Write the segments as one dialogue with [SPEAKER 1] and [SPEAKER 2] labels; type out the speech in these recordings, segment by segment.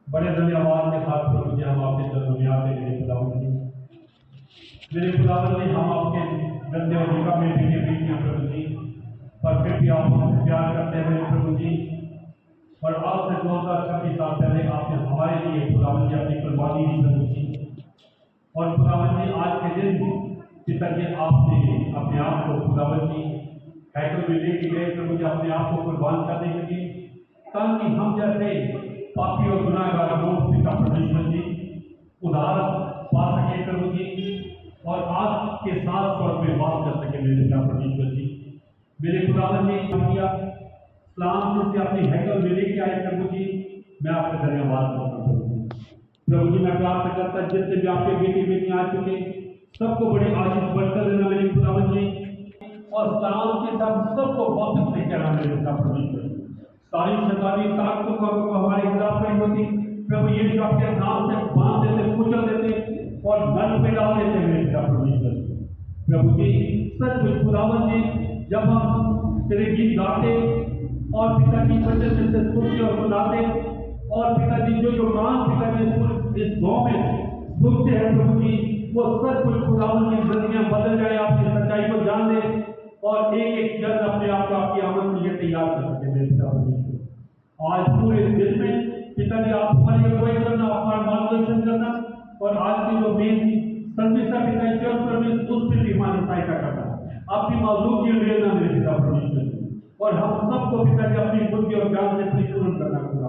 [SPEAKER 1] बड़े धन्यवाद के साथ प्रभु जी हम आपके चरणों में आते हैं मेरे खुदावन जी हम आपके गंदे और निका में भी बीच हैं प्रभु जी, पर फिर भी आप हमसे प्यार करते हैं मेरे प्रभु जी। और आज से 2026 साल पहले आपने हमारे लिए खुदावन जी अपनी कुर्बानी दी प्रभु जी। और खुदावन जी आज के दिन पिताजी आपने अपने आप को खुदावन जी हैकल में लेके गए प्रभु जी, अपने आप को कुर्बान करने के लिए, ताकि हम जैसे पापी और गुनाहगार लोग पिता परमेश्वर जी उद्धार पा सके प्रभु जी, और आपके साथ स्वर्ग में वास कर सके मेरे पिता परमेश्वर जी। मेरे खुदावन जी किया इस्लाम से अपनी हैकल में लेके आए प्रभु जी, मैं आपका धन्यवाद करता हूँ प्रभु जी। प्रभु जी मैं प्रार्थना करता जितने भी आपके बेटी बेटियां आ चुके सबको बड़ी आशीष बढ़कर देना मेरे खुदावन जी, और इस्लाम के साथ सबको वापस लेकर आना मेरे पिता परमेश्वर जी। सारी शैतानी ताकतों को हमारे खिलाफ नहीं होती प्रभु, ये आपके नाम से बांध देते, कुचल देते और मन पे डाल देते हैं मेरे पिता परमेश्वर जी। प्रभु जी सच खुदावन जी जब हम तेरे गीत गाते और पिताजी वचन से सुनते और सुनाते, और पिताजी जो मान पिताजी इस गाँव में सुनते हैं प्रभु जी, वो सच कुछ खुदावन की जिंदगियां बदल जाए, आपकी सच्चाई को जान ले और एक एक जन अपने आप को आपकी आमद के लिए तैयार कर सके मेरे पिता परमेश्वर। आज पूरे दिन में पिताजी आप हमारी अगुवाई करना, हमारा मार्गदर्शन करना, और आज की जो मेन संदेशा पिताजी चर्च सर्विस उस पर भी हमारी सहायता करना, आपकी मौजूदगी में लेना मेरे पिता परमेश्वर जी, और हम सबको पिताजी अपनी बुद्धि और ज्ञान से परिपूर्ण करना खुदा।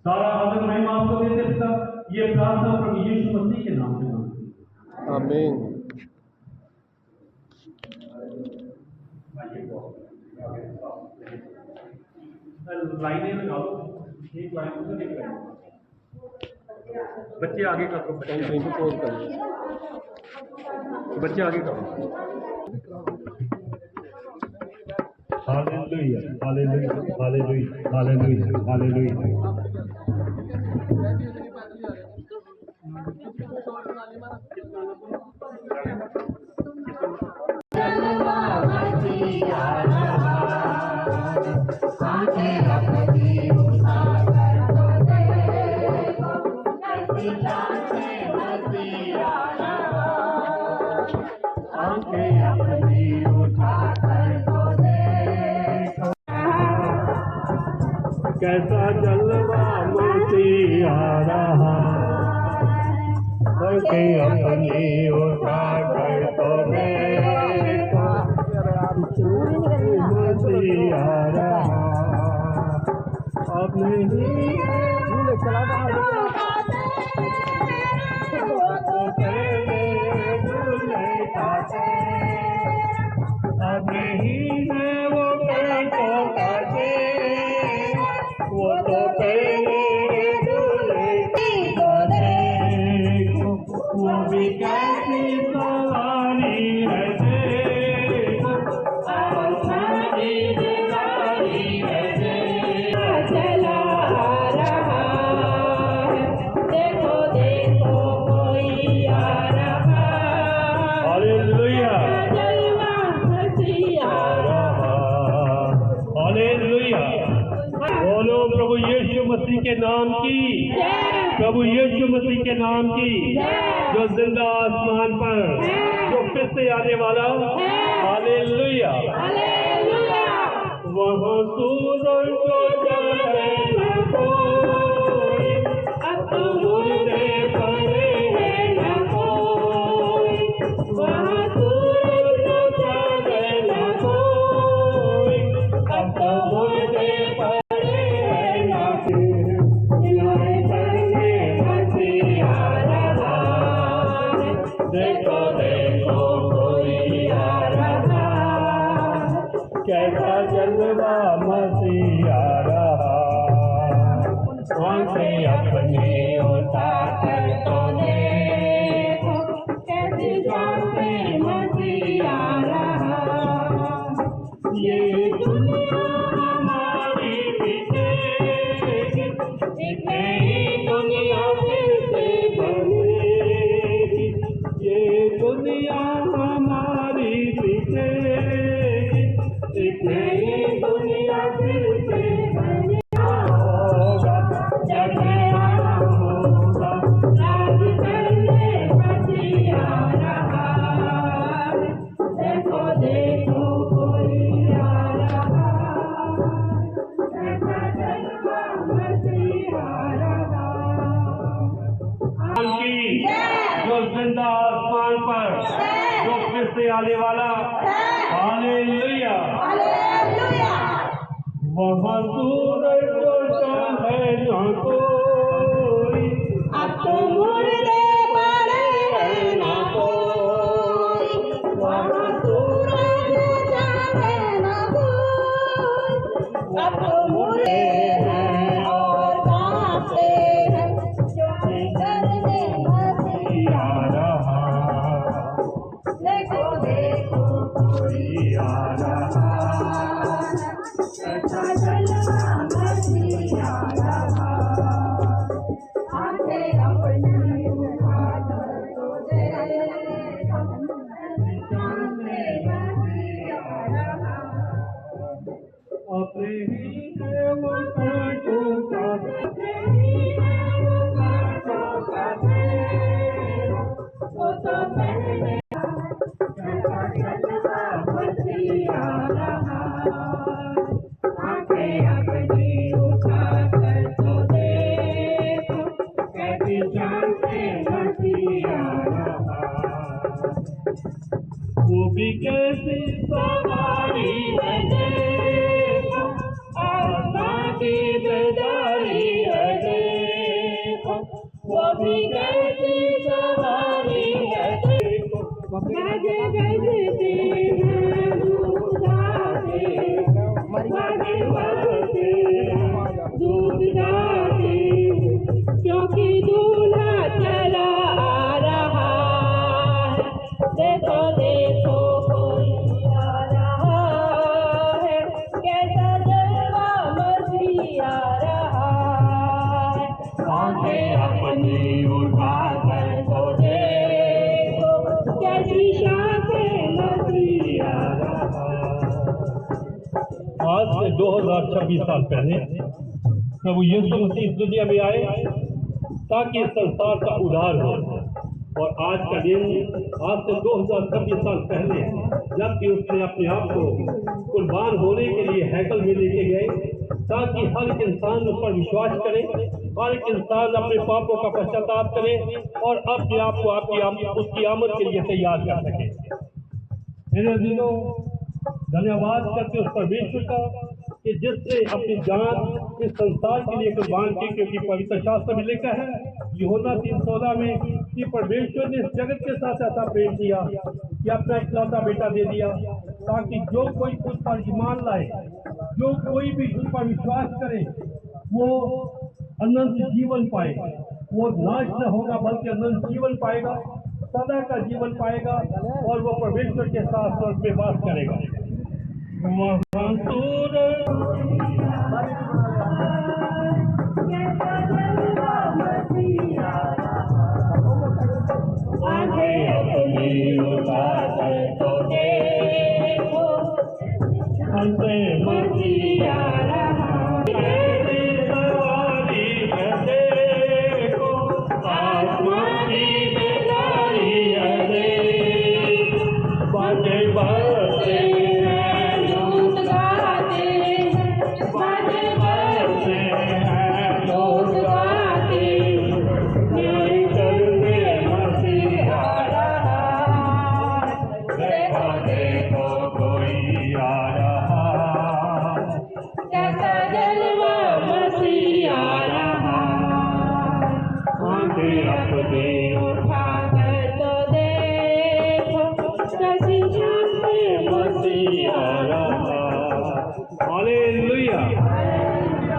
[SPEAKER 1] सारा आदर महिमा आपको देते पिता, ये प्रार्थना प्रभु यीशु मसीह के नाम से मांगते हैं,
[SPEAKER 2] आमीन।
[SPEAKER 1] लाइनें लगाओ, एक लाइन से एक लाइन, बच्चे आगे करो, बच्चे आगे करो। Hallelujah hallelujah hallelujah hallelujah hallelujah. कैसा जलवा मसीह आ रहा, करके अपनी उठा कर तो देखो, मसीह आ रहा अपने ही है वो कहते वो तो पहले वो भी कैसी सवारी है
[SPEAKER 3] चला रहा है, देखो देखो कोई आ रहा,
[SPEAKER 1] हालेलुया
[SPEAKER 3] जलवा मसीह आ रहा।
[SPEAKER 1] हालेलुया। बोलो प्रभु यीशु मसीह के नाम की, प्रभु यीशु मसीह के नाम की, जो जिंदा आसमान पर जो फिर से आने वाला। Hallelujah
[SPEAKER 3] hallelujah.
[SPEAKER 1] वहाँ सूरज को जाने न कोई,
[SPEAKER 3] अब तो मुर्दे पड़े हैं न कोई, वहाँ सूरज को जाने न कोई, अब तो मुर्दे पड़े हैं न कोई, न्याय करने मसीह आ रहा है, देखो देखो कोई आ रहा,
[SPEAKER 1] कैसा जलवा मसीह आ रहा,
[SPEAKER 3] आंखें अपनी उठा कर तो देखो, कैसी सांसें मसीह आ रहा।
[SPEAKER 1] ये दुनिया हमारी बीतेगी,
[SPEAKER 3] एक नई दुनिया फिर से
[SPEAKER 1] बनेगी, ये दुनिया हमारी बीतेगी, एक नई दुनिया फिर से
[SPEAKER 3] होगा, जब मैं आना
[SPEAKER 1] से आने वाला। हालेलुया। वहाँ सूरज डूबता है ना कोई,
[SPEAKER 3] अब तो मुर्दे पड़े हैं ना कोई, वहाँ सूरज जागे ना कोई, अब तो मुर्दे हैं और कांपते हैं, क्योंकि करने मसीह आ रहा। देखो देखो कोई आ रहा, कैसा जलवा मसीह आ रहा। आके अपनी उठाकर तो देखो, सामने मसीह आ रहा।
[SPEAKER 1] अपने ही कांटों का
[SPEAKER 3] वो तो पहले कैसा जलवा मसीह आ रहा। आके अपनी उठाकर तो देखो, कैसी जान से मसीह आ रहा।
[SPEAKER 1] वो भी कैसी
[SPEAKER 3] सवारी है देखो, आसमां की बेदारी है देखो, वो भी कैसी सवारी है देखो। बाजे बजते हैं दूध गाते, बाजे बजते हैं दूध गाते, क्योंकि दूल्हा चला आ रहा है। देखो देखो कोई आ रहा है, कैसा जलवा मसीह आ रहा है। आंखें अपनी उठाकर तो देखो, कैसी शान से मसीह आ रहा।
[SPEAKER 1] आज से 2026 साल पहले प्रभु यीशु मसीह इस दुनिया में आए ताकि इस संसार का उद्धार हो। और आज का दिन, आज से 2026 साल पहले जबकि उसने अपने आप को कुर्बान होने के लिए हैकल में लेके गए, ताकि हर एक इंसान उस पर विश्वास करे, हर एक इंसान अपने पापों का पश्चाताप करे और अपने आप को उसकी आमद के लिए तैयार कर सके। मेरे दिलों, धन्यवाद करते उस परमेश्वर का कि जिसने अपनी जान इस संसार के लिए कुर्बान की, क्योंकि पवित्र शास्त्र में लिखा है यूहन्ना 3:16 में कि परमेश्वर ने इस जगत के साथ ऐसा प्रेम किया कि अपना इकलौता बेटा दे दिया, ताकि जो कोई उस पर ईमान लाए, जो कोई भी उस पर विश्वास करे, वो अनंत जीवन पाए। वो नाश न होगा बल्कि अनंत जीवन पाएगा, सदा का जीवन पाएगा और वो परमेश्वर के साथ स्वर्ग में वास करेगा। वहाँ सूरज
[SPEAKER 3] कैसा जलवा मसीह आ रहा। आंखें अपनी उठाकर तो देखो,
[SPEAKER 1] हंसे
[SPEAKER 3] मसीह आ रहा।
[SPEAKER 1] मेरी सवारी है देखो,
[SPEAKER 3] आसमां की बेदारी है देखो,
[SPEAKER 1] बाजे बजते
[SPEAKER 3] हैं दूध गाते हैं, बाजे बजते हैं दूध गाते, न्याय करने मसीह आ रहा है। देखो देखो
[SPEAKER 1] कोई आ रहा,
[SPEAKER 3] कैसा जलवा मसीह आ रहा।
[SPEAKER 1] आंखें अपनी
[SPEAKER 3] उठाकर तो देखो, कैसी शान से मसीह आ रहा।
[SPEAKER 1] Hallelujah,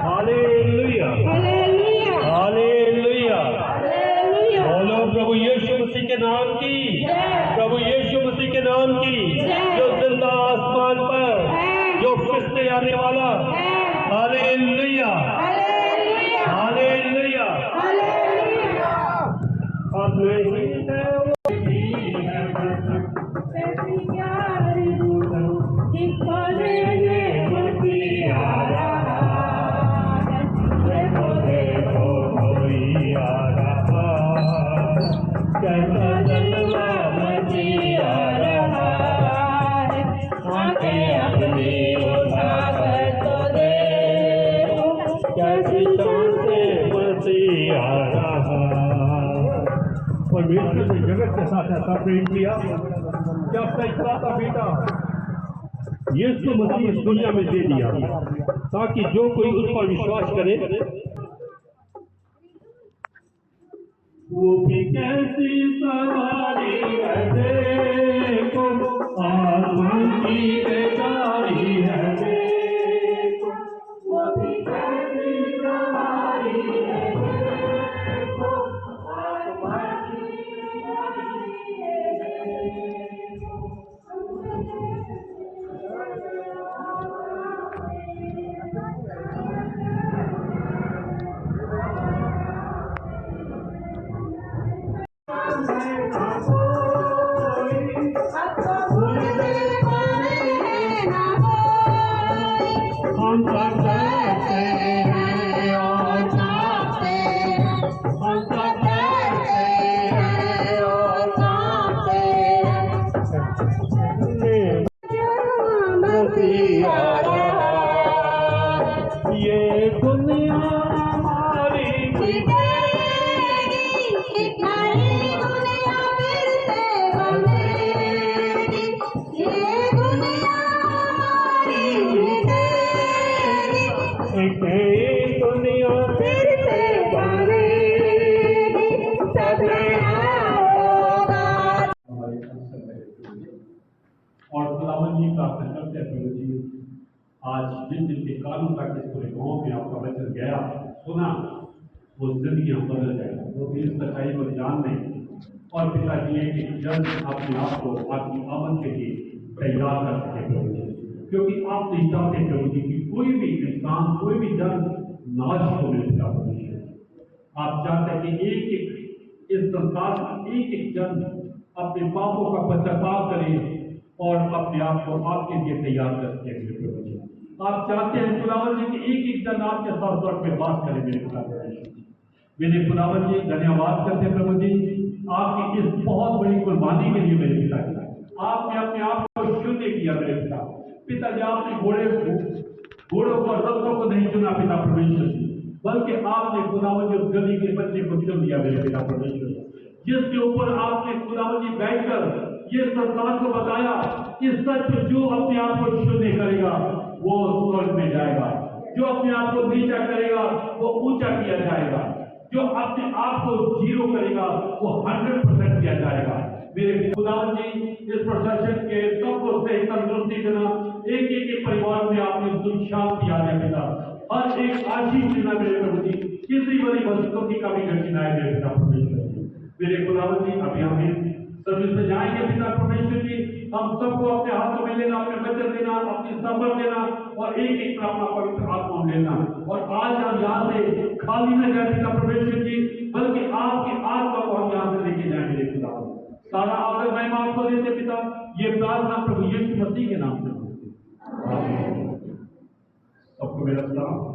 [SPEAKER 1] hallelujah,
[SPEAKER 3] hallelujah,
[SPEAKER 1] hallelujah.
[SPEAKER 3] Hallelujah.
[SPEAKER 1] बोलो प्रभु यीशु मसीह के नाम की, प्रभु यीशु मसीह के नाम की, जो जिंदा आसमान पर, जो फिर से आने वाला। Hallelujah,
[SPEAKER 3] hallelujah,
[SPEAKER 1] hallelujah.
[SPEAKER 3] हालेलुया।
[SPEAKER 1] अब नहीं है वो
[SPEAKER 3] कैसी प्यारी दुल्हन, जिसको लेने मसीह आ रहा है। देखो देखो
[SPEAKER 1] कोई आ रहा,
[SPEAKER 3] कैसा जलवा मसीह आ रहा है। आंखें अपनी उठाकर तो देखो, कैसी शान से
[SPEAKER 1] मसीह आ रहा। परमेश्वर ने जगत के साथ ऐसा प्रेम किया कि अपना इकलौता बेटा यीशु मसीह इस दुनिया में दे दिया, ताकि जो कोई उस पर विश्वास करे वो भी कैसी सवारी है देखो, आसमान की बेदारी है देखो, वो भी कैसी सवारी है देखो, आसमान की बेदारी है हम सब करते हैं और जाते हैं, हम सब करते हैं और जाते हैं। मसीह आया, ये दुनिया हमारी एक नई दुनिया फिर से बनेगी, हमारे अवसर में और खुदावन जी प्रार्थना करते हैं प्रभु जी, आज जिन जिन के कानों तक इस पूरे गाँव में आपका वचन गया सुना, वो जिंदगियां बदल जाए, वो भी इस सच्चाई को जान लें और पिताजी एक जल्द अपने आप को आपकी आमद के लिए तैयार कर सके प्रभु जी, क्योंकि आप नहीं चाहते प्रभु जी कि कोई भी इंसान, कोई भी जन नाश हो मेरे पिता परमेश्वर। आप चाहते हैं कि एक एक इस संसार का एक एक जन अपने पापों का पश्चाताप करे और अपने आप को आपके लिए तैयार कर सके मेरे प्रभु जी। आप चाहते हैं खुदावन जी कि एक एक जन आपके साथ स्वर्ग में बात करे मेरे पिता परमेश्वर। मेरे खुदावन जी धन्यवाद करते हैं प्रभु जी आपकी इस बहुत बड़ी कुर्बानी के लिए मेरे पिता जी। आपने अपने आप को शून्य किया मेरे पिता जी, आपने घोड़ों को रथों को नहीं चुना पिता परमेश्वर जी, बल्कि आपने खुदावन जी उस गली के बच्चे को चुन लिया मेरे पिता परमेश्वर, जिसके ऊपर आपने खुदावन जी बैठकर ये संसार को बताया कि सच जो अपने आप को शून्य करेगा वो स्वर्ग में जाएगा, जो अपने आप को नीचा करेगा वो ऊंचा किया जाएगा, जो अपने आप को जीरो करेगा वो 100% किया जाएगा। मेरे खुदावन जी इस प्रशासन के सबको सही तंदुरुस्ती देना, एक एक के परिवार में आपने सुख शांति आ जाए पिता, हर एक आशीष देना मेरे प्रभु जी, किसी बड़ी वस्तुओं की कमी घटी ना है मेरे पिता परमेश्वर जी। मेरे खुदावन जी अभी हमें सर्विस में जाएंगे पिता परमेश्वर जी, हम सबको अपने हाथों में लेना, अपने वचन देना, अपनी सबर देना और एक एक का अपना पवित्र आत्मा लेना, और आज हम यहाँ से खाली न जाए पिता परमेश्वर जी, बल्कि आपकी आत्मा को हम यहाँ से लेके जाए मेरे पिता। सारा आदर महिमा आपको देते पिता, ये प्रार्थना प्रभु यीशु मसीह के नाम से सबको मेरा सलाम।